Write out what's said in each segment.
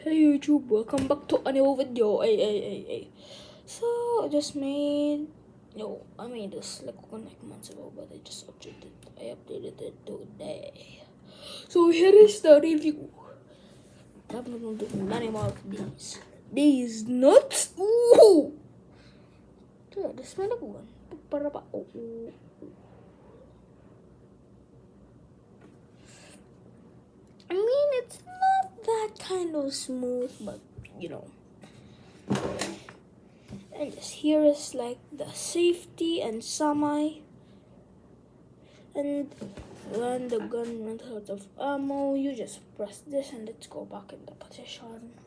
Hey YouTube, welcome back to a new video. Hey. So I just made I made this like 1 months ago, but I updated it today. So here is the review. I'm not gonna do many more of these. These nuts. Ooh! Tuh, ada smell aku kan? Berapa? Oh. I mean, it's not that kind of smooth, but And just here is like the safety and semi. And when the gun runs out of ammo, you just press this and let's go back in the position.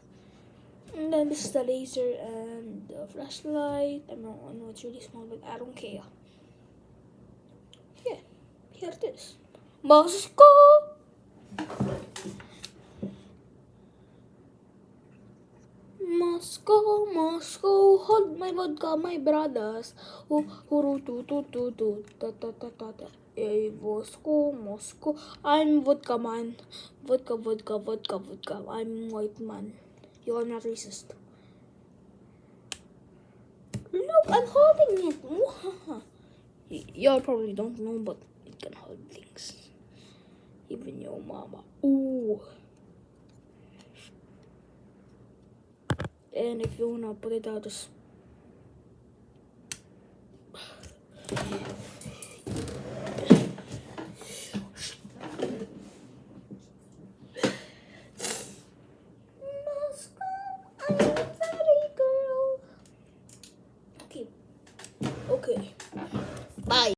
And then this is the laser and the flashlight. I know it's really small, but I don't care. Yeah, here it is. Moscow! Moscow, hold my vodka, my brothers. Hey, Moscow. I'm vodka man. Vodka. I'm white man. You are not racist. Look, I'm holding it. Y'all probably don't know, but it can hold things. Even your mama. Ooh. And if you wanna put it out, just